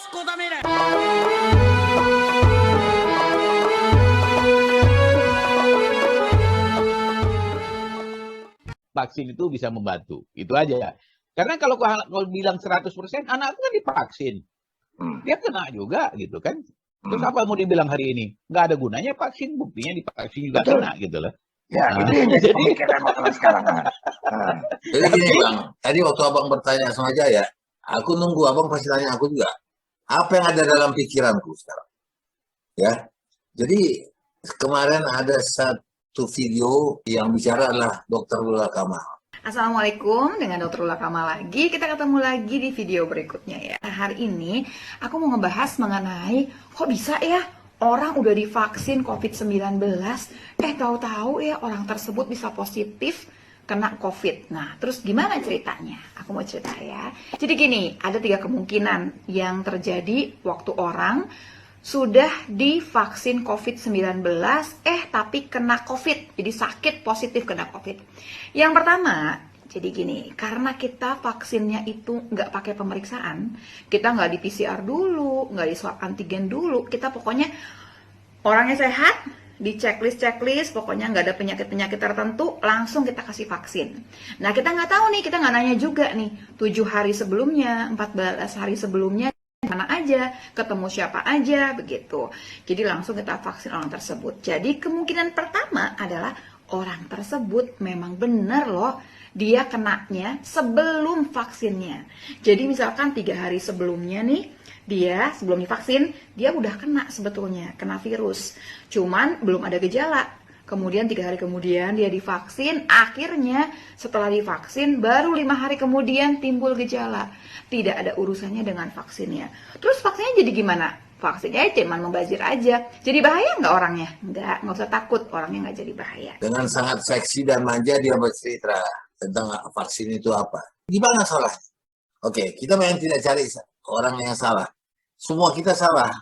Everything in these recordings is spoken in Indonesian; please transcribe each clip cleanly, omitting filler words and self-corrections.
Vaksin itu bisa membantu. Itu aja. Karena kalau bilang 100%, anakku kan divaksin. Dia kena juga gitu kan. Terus apa mau dibilang hari ini? Nggak ada gunanya vaksin, buktinya divaksin juga kena gitu loh. Ya, itu yang jadi pemikiran orang sekarang. Jadi gini Bang, tadi waktu Abang bertanya sama Jaya, aku nunggu Abang pasti tanya aku juga. Apa yang ada dalam pikiranku sekarang? Ya, jadi kemarin ada satu video yang bicara adalah Dr. Lula Kamal. Assalamualaikum, dengan Dr. Lula Kamal lagi. Kita ketemu lagi di video berikutnya ya. Hari ini aku mau ngebahas mengenai kok bisa ya orang udah divaksin COVID-19, tahu-tahu ya orang tersebut bisa positif kena COVID. Nah, terus gimana ceritanya? Aku mau cerita ya. Jadi gini, ada 3 kemungkinan yang terjadi waktu orang sudah divaksin COVID-19, tapi kena COVID. Jadi sakit positif kena COVID. Yang pertama, jadi gini, karena kita vaksinnya itu nggak pakai pemeriksaan, kita nggak di PCR dulu, nggak di swab antigen dulu, kita pokoknya orangnya sehat, di checklist, pokoknya nggak ada penyakit-penyakit tertentu, langsung kita kasih vaksin. Nah, kita nggak tahu nih, kita nggak nanya juga nih, 7 hari sebelumnya, 14 hari sebelumnya, mana aja, ketemu siapa aja, begitu. Jadi langsung kita vaksin orang tersebut. Jadi kemungkinan pertama adalah orang tersebut memang benar loh, dia kenanya sebelum vaksinnya. Jadi misalkan 3 hari sebelumnya nih, dia sebelum divaksin, dia udah kena sebetulnya, kena virus. Cuman belum ada gejala. Kemudian 3 hari kemudian dia divaksin, akhirnya setelah divaksin baru 5 hari kemudian timbul gejala. Tidak ada urusannya dengan vaksinnya. Terus vaksinnya jadi gimana? Vaksinnya cuma membazir aja. Jadi bahaya nggak orangnya? Nggak usah takut, orangnya nggak jadi bahaya. Dengan sangat seksi dan manja dia bercerita tentang vaksin itu apa. Gimana salah? Oke, kita memang tidak cari orang yang salah. Semua kita salah.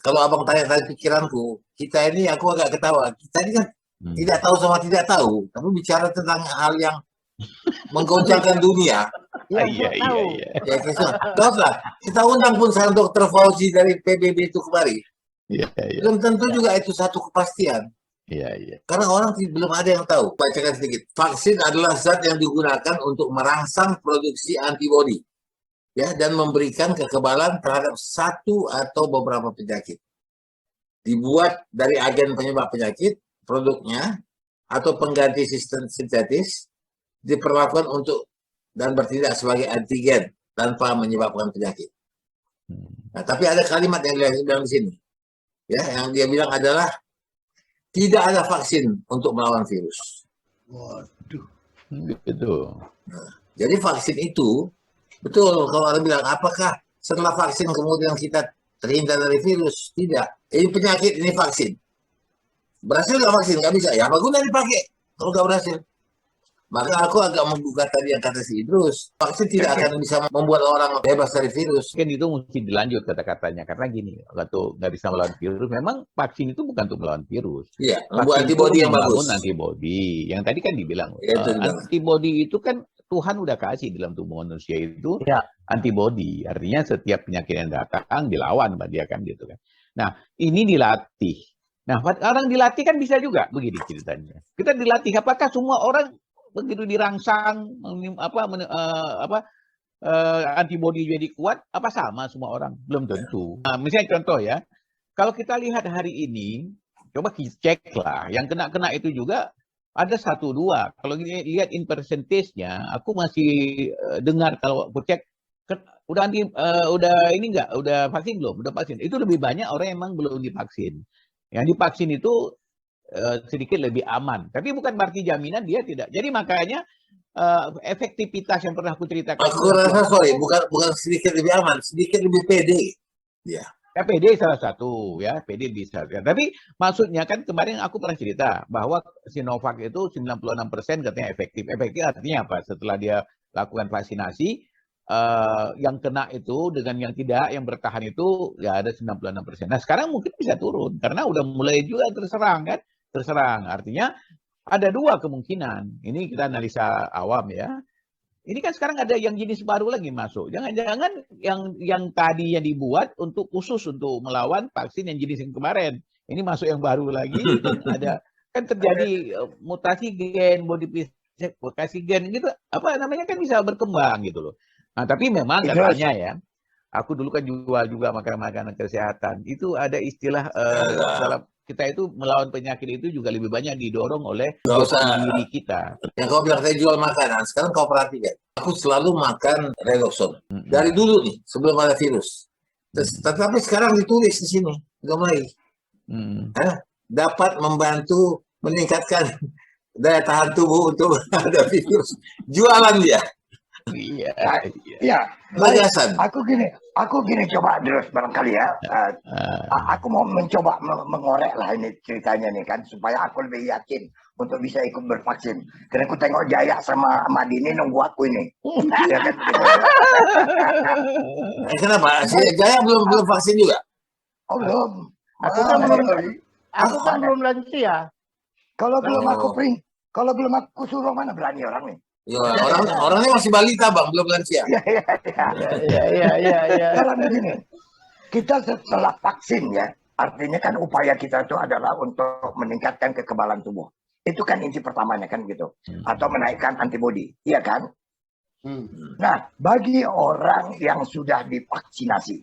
Kalau Abang tanya tadi pikiranku, kita ini aku agak ketawa. Kita ini kan tidak tahu sama tidak tahu, tapi bicara tentang hal yang menggoncangkan dunia. Iya. Ya, kita undang pun sekarang Dr. Fauzi dari PBB itu kemari. Iya. Belum tentu juga itu satu kepastian. Iya. Karena orang belum ada yang tahu. Bacakan sedikit. Vaksin adalah zat yang digunakan untuk merangsang produksi antibodi, ya, dan memberikan kekebalan terhadap satu atau beberapa penyakit. Dibuat dari agen penyebab penyakit, produknya, atau pengganti sistem sintetis, diperlakukan untuk dan bertindak sebagai antigen tanpa menyebabkan penyakit. Nah, tapi ada kalimat yang dia bilang di sini, ya, yang dia bilang adalah tidak ada vaksin untuk melawan virus. Waduh. Gitu. Nah, jadi vaksin itu betul kalau orang bilang apakah setelah vaksin kemudian kita terhindar dari virus? Tidak. Ini penyakit, ini vaksin. Berhasil nggak vaksin? Nggak bisa. Ya apa guna dipakai kalau nggak berhasil? Maka aku agak membuka tadi yang kata si Idrus. Vaksin tidak akan bisa membuat orang bebas dari virus. Mungkin itu mesti dilanjut kata-katanya. Karena gini, waktu nggak bisa melawan virus, memang vaksin itu bukan untuk melawan virus. Iya, membuat antibodi yang bagus. Antibodi. Yang tadi kan dibilang, itu antibodi itu kan Tuhan udah kasih dalam tubuh manusia itu antibodi. Artinya setiap penyakit yang datang dilawan sama dia kan gitu kan. Nah, ini dilatih. Nah, orang dilatih kan bisa juga begini ceritanya. Kita dilatih, apakah semua orang begitu dirangsang antibodi jadi kuat, apa sama semua orang? Belum tentu. Nah, misalnya contoh ya, kalau kita lihat hari ini, coba cek lah, yang kena itu juga ada 1-2. Kalau lihat in percentage-nya, aku masih dengar kalau aku cek udah vaksin belum? Udah vaksin. Itu lebih banyak orang yang memang belum divaksin. Yang divaksin itu sedikit lebih aman. Tapi bukan berarti jaminan dia tidak. Jadi makanya efektivitas yang pernah aku ceritakan. Aku rasa bukan sedikit lebih aman, sedikit lebih pede. Ya. Ya PD salah satu ya, PD bisa. Ya. Tapi maksudnya kan kemarin aku pernah cerita bahwa Sinovac itu 96% katanya efektif. Efektif artinya apa? Setelah dia lakukan vaksinasi, yang kena itu dengan yang tidak, yang bertahan itu ya ada 96%. Nah sekarang mungkin bisa turun karena udah mulai juga terserang kan. Terserang. Artinya ada 2 kemungkinan. Ini kita analisa awam ya. Ini kan sekarang ada yang jenis baru lagi masuk. Jangan-jangan yang tadinya dibuat untuk khusus untuk melawan vaksin yang jenis yang kemarin. Ini masuk yang baru lagi dan ada kan terjadi mutasi gen, modifikasi gen gitu. Apa namanya kan bisa berkembang gitu loh. Nah, tapi memang katanya ya, aku dulu kan jual juga makanan-makanan kesehatan. Itu ada istilah dalam kita itu melawan penyakit itu juga lebih banyak didorong oleh diri kita. Yang kau bilang saya jual makanan, sekarang kau perhatikan. Aku selalu makan Redoxon. Dari dulu nih, sebelum ada virus. Tetapi sekarang ditulis di sini, udah mulai. Dapat membantu meningkatkan daya tahan tubuh untuk ada virus. Jualan dia. Iya. Gagasan. Aku gini coba terus barangkali ya. Aku mau mencoba mengorek lah ini ceritanya nih kan supaya aku lebih yakin untuk bisa ikut bervaksin. Karena aku tengok Jaya sama Madini nunggu aku ini. Ya kan? Kenapa? Si Jaya belum vaksin juga? Oh belum. Aku kan belum lansia. Kalau belum aku suruh mana berani orang nih. Ya, orangnya masih balita bang, belum lansia. Iya. Karena begini, kita setelah vaksin ya, artinya kan upaya kita itu adalah untuk meningkatkan kekebalan tubuh. Itu kan inti pertamanya kan gitu. Atau menaikkan antibodi, iya kan? Nah, bagi orang yang sudah divaksinasi,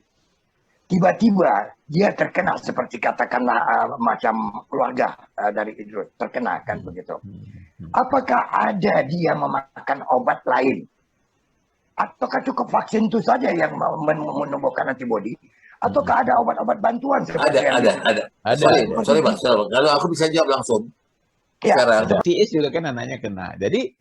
tiba-tiba dia terkena seperti katakanlah macam keluarga dari Idrus terkena kan begitu. Apakah ada dia memakan obat lain? Ataukah cukup vaksin itu saja yang menumbuhkan antibodi? Ataukah ada obat-obat bantuan? Ada. Sorry bang, kalau aku bisa jawab langsung. Ya. Sekarang. TS juga kan anaknya kena. Jadi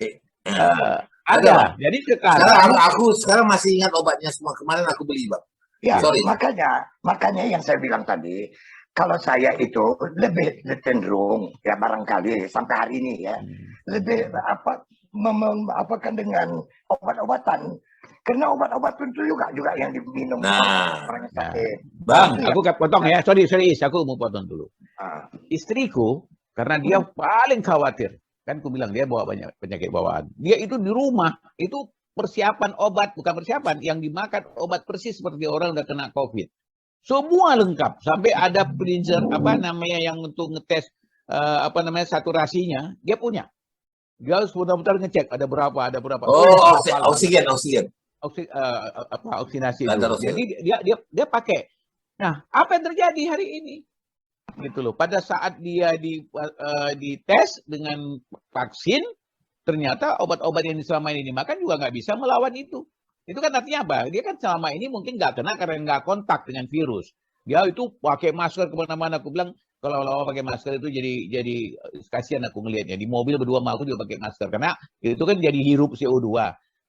ada. Jadi sekarang aku masih ingat obatnya semua. Kemarin aku beli bang. Ya, Sorry. makanya yang saya bilang tadi, kalau saya itu lebih cenderung ya barangkali sampai hari ini ya lebih apakan dengan obat-obatan karena obat-obat tentu juga yang diminum orang sakit. Bang, aku potong ya. Sorry, aku mau potong dulu. Istriku karena dia paling khawatir kan, aku bilang dia bawa banyak penyakit bawaan. Dia itu di rumah itu persiapan obat, bukan persiapan, yang dimakan obat persis seperti orang udah kena COVID. Semua lengkap, sampai ada freezer yang untuk ngetes saturasinya, dia punya. Dia harus benar-benar ngecek ada berapa. Oh, oksigen. Oksinasi itu. Jadi dia pakai. Nah, apa yang terjadi hari ini? Gitu loh. Pada saat dia dites dengan vaksin, ternyata obat-obat yang selama ini dimakan juga nggak bisa melawan itu. Itu kan artinya apa? Dia kan selama ini mungkin nggak kena karena nggak kontak dengan virus. Dia itu pakai masker kemana-mana. Aku bilang kalau pakai masker itu jadi kasihan aku ngelihatnya. Di mobil berdua sama aku juga pakai masker karena itu kan jadi hirup CO2.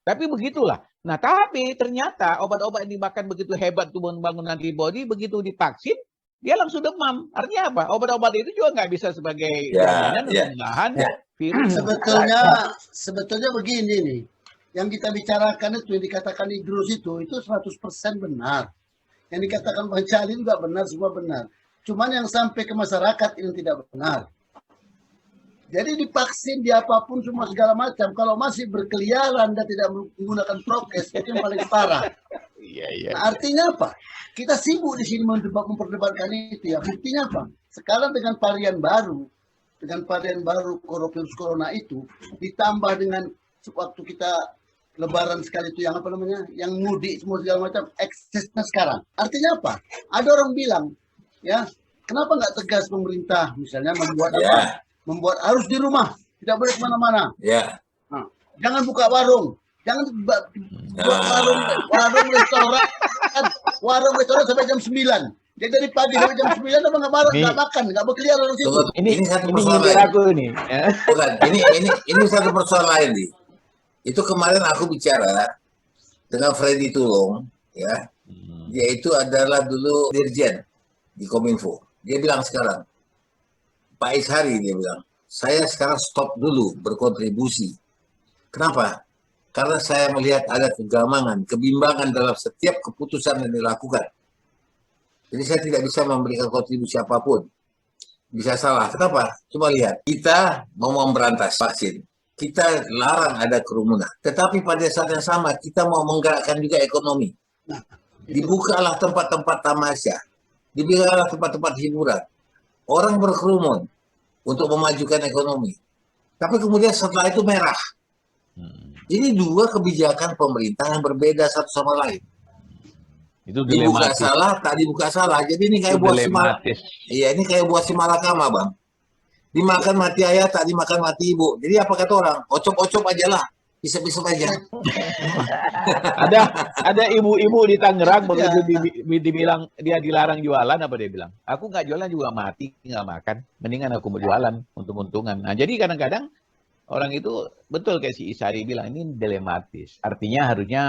Tapi begitulah. Nah tapi ternyata obat-obat yang dimakan begitu hebat tuh membangun antibodi, begitu divaksin dia langsung demam. Artinya apa? Obat-obat itu juga nggak bisa sebagai jaminan untuk menahan virus. Sebetulnya begini nih. Yang kita bicarakan itu yang dikatakan Idrus itu 100% benar. Yang dikatakan Bang Cali juga benar, semua benar. Cuman yang sampai ke masyarakat ini tidak benar. Jadi divaksin di apapun semua segala macam, kalau masih berkeliaran dan tidak menggunakan prokes itu yang paling parah. Nah, artinya apa? Kita sibuk di sini memperdebatkan itu ya. Buktinya apa? Sekarang dengan varian baru virus corona itu ditambah dengan waktu kita Lebaran sekali itu yang yang mudik semua segala macam eksesnya sekarang. Artinya apa? Ada orang bilang ya, kenapa nggak tegas pemerintah misalnya membuat harus di rumah, tidak boleh kemana-mana. Nah, jangan buka warung, jangan buat warung restoran sampai jam 9. Jadi dari pagi sampai jam 9 apa nggak makan, nggak berkeliaran di situ. Ini satu persoalan lain. Aku ini. Bukan, ini satu persoalan lain nih. Itu kemarin aku bicara dengan Freddy Tulung, ya. Dia itu adalah dulu dirjen di Kominfo. Dia bilang sekarang, Pak Ishari dia bilang, saya sekarang stop dulu berkontribusi. Kenapa? Karena saya melihat ada kegamangan, kebimbangan dalam setiap keputusan yang dilakukan. Jadi saya tidak bisa memberikan kontribusi apapun. Bisa salah. Kenapa? Coba lihat. Kita mau memberantas vaksin. kita larang ada kerumunan. Tetapi pada saat yang sama kita mau menggerakkan juga ekonomi. Nah, Dibukalah tempat-tempat tamasya, dibukalah tempat-tempat hiburan. Orang berkerumun untuk memajukan ekonomi. Tapi kemudian setelah itu merah. Ini dua kebijakan pemerintah yang berbeda satu sama lain. Itu Dibuka dilematis. salah, tak dibuka salah. Jadi ini kayak Itu buah si dilematis. Iya, ini kayak buah si malakama, Bang. Dimakan mati ayah, tak dimakan mati ibu. Jadi apa kata orang? Ocop-ocop aja lah. Isep-isep aja. Ada ibu-ibu di Tangerang begitu Ya. dibilang dia dilarang jualan, apa dia bilang? Aku nggak jualan juga mati, nggak makan. Mendingan aku berjualan untung-untungan. Nah, jadi kadang-kadang orang itu betul kayak si Isari bilang, ini dilematis. Artinya harusnya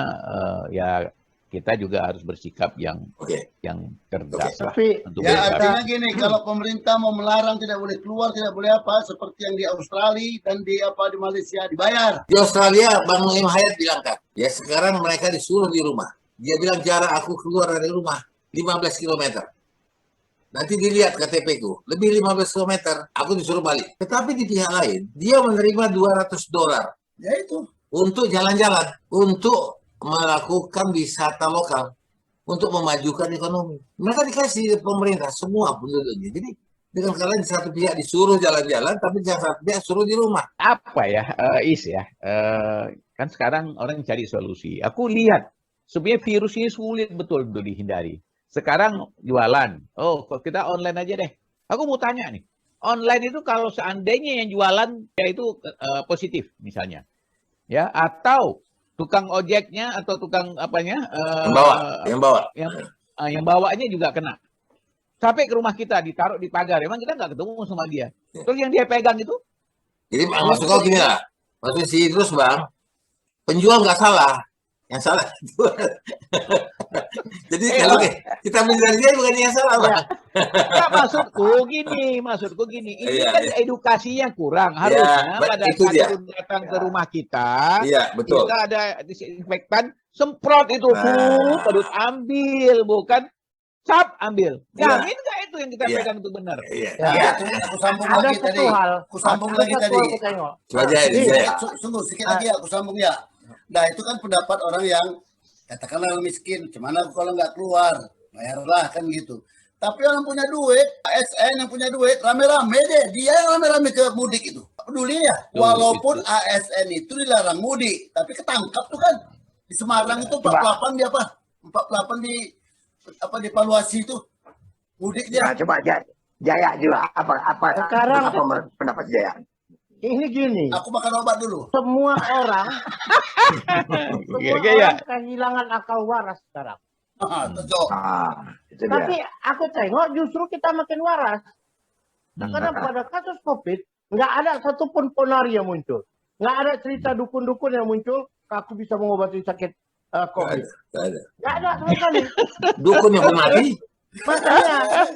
ya kita juga harus bersikap yang Oke. cerdas lah. Tapi untuk ya bersikapi. artinya gini, kalau pemerintah mau melarang tidak boleh keluar, tidak boleh apa, seperti yang di Australia dan di Malaysia dibayar. Di Australia, Bang Im Hayat bilang kan, ya sekarang mereka disuruh di rumah. Dia bilang jarak aku keluar dari rumah 15 km. Nanti dilihat KTP-ku, lebih 15 km, aku disuruh balik. Tetapi di pihak lain, dia menerima $200 Ya itu. untuk jalan-jalan, untuk melakukan wisata lokal, untuk memajukan ekonomi. Mereka dikasih pemerintah, semua penduduknya. Jadi dengan kalian di satu pihak disuruh jalan-jalan, tapi di satu pihak suruh di rumah. Apa ya, kan sekarang orang cari solusi. Aku lihat sebenarnya virus ini sulit betul untuk dihindari. Sekarang jualan, oh kok kita online aja deh. Aku mau tanya nih, online itu kalau seandainya yang jualan ya itu positif misalnya, ya, atau tukang ojeknya atau tukang apanya yang bawanya juga kena. Sampai ke rumah kita ditaruh di pagar, emang kita nggak ketemu sama dia. Terus yang dia pegang itu? Jadi maksud kau gini lah, maksud si terus Bang, penjual nggak salah, yang salah itu. Jadi kalau kita beli dari dia bukan yang salah, Bang. Ya, maksudku gini. Ini kan edukasinya kurang. Harusnya pada saat itu datang ke rumah kita, kita ada disinfektan, semprot itu, terus ambil, bukan cap ambil. Jamin nggak itu yang kita pegang itu benar? Aku sambung lagi tadi. Aku sambung lagi tadi. Sungguh sedikit lagi aku sambung ya. Nah itu kan pendapat orang yang katakanlah miskin, gimana kalau nggak keluar, bayarlah kan gitu. Tapi orang punya duit, ASN yang punya duit, rame-rame deh, dia yang rame-rame ke mudik itu. Peduli ya, walaupun ASN itu dilarang mudik, tapi ketangkap tuh kan. Di Semarang itu 48 di apa? 48 di valuasi itu mudik dia. Nah, coba Jaya juga Sekarang apa pendapat Jaya? ini gini, Aku makan obat dulu. semua orang kehilangan akal waras sekarang. Itu Tapi dia. aku tengok justru kita makin waras. Karena pada kasus COVID nggak ada satupun ponari yang muncul, nggak ada cerita dukun-dukun yang muncul. Aku bisa mengobati sakit COVID. Nggak ada sama sekali. Dukun yang mati. Makanya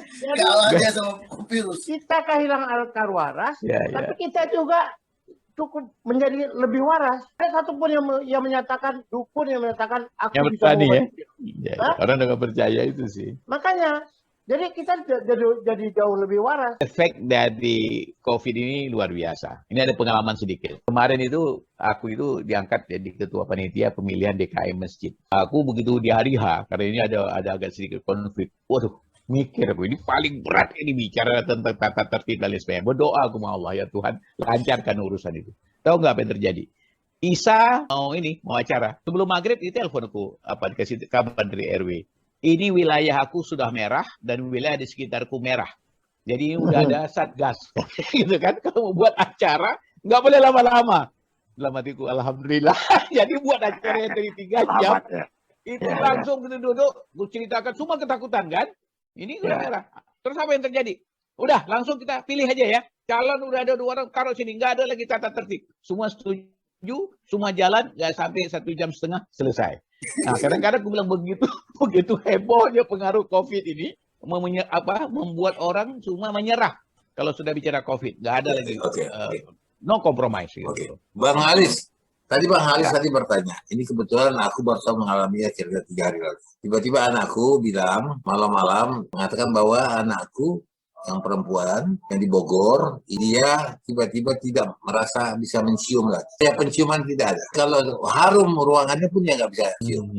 Dia sama virus. kita kehilangan akal waras, Ya. tapi kita juga cukup menjadi lebih waras. Ada satupun yang menyatakan, dukun yang menyatakan aku Yang bisa berani ya. mengobati. Orang nggak percaya itu sih. Makanya, jadi kita jadi jauh lebih waras. Efek dari COVID ini luar biasa. Ini ada pengalaman sedikit. Kemarin itu aku itu diangkat jadi ketua panitia pemilihan DKM masjid. Aku begitu di hari H, karena ini ada agak sedikit konflik. Waduh, mikir aku ini paling berat ini bicara tentang tata tertib dan lain sebagainya. Berdoa aku sama Allah, ya Tuhan lancarkan urusan itu. Tahu nggak apa yang terjadi? Isa mau acara. Sebelum maghrib itu telepon aku, dikasih kabar dari RW. Ini wilayah aku sudah merah dan wilayah di sekitarku merah. Jadi ini udah ada satgas, gitu kan? Kalau mau buat acara nggak boleh lama-lama. Dalam hatiku, alhamdulillah. Jadi buat acara yang dari 3 jam, itu langsung kita duduk, gue ceritakan semua ketakutan kan? Ini udah merah. Terus apa yang terjadi? Udah langsung kita pilih aja ya. Calon udah ada 2 orang taruh sini, nggak ada lagi tata tertib. Semua setuju, semua jalan, nggak sampai 1,5 jam selesai. Nah, kadang-kadang aku bilang begitu hebohnya pengaruh COVID ini membuat orang cuma menyerah kalau sudah bicara COVID, nggak ada lagi no compromise. Gitu. Bang Halis tadi bertanya. Ini kebetulan aku baru mengalaminya kira-kira 3 hari lalu. Tiba-tiba anakku bilang malam-malam mengatakan bahwa anakku yang perempuan yang di Bogor, dia tiba-tiba tidak merasa bisa mencium lagi. Ya, penciuman tidak ada. Kalau harum ruangannya pun dia nggak bisa cium.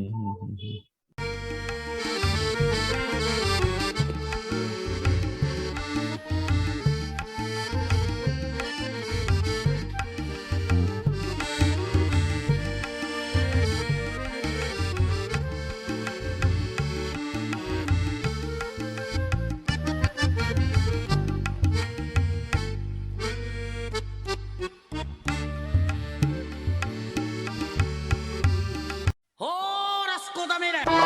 ほーらすこだめだ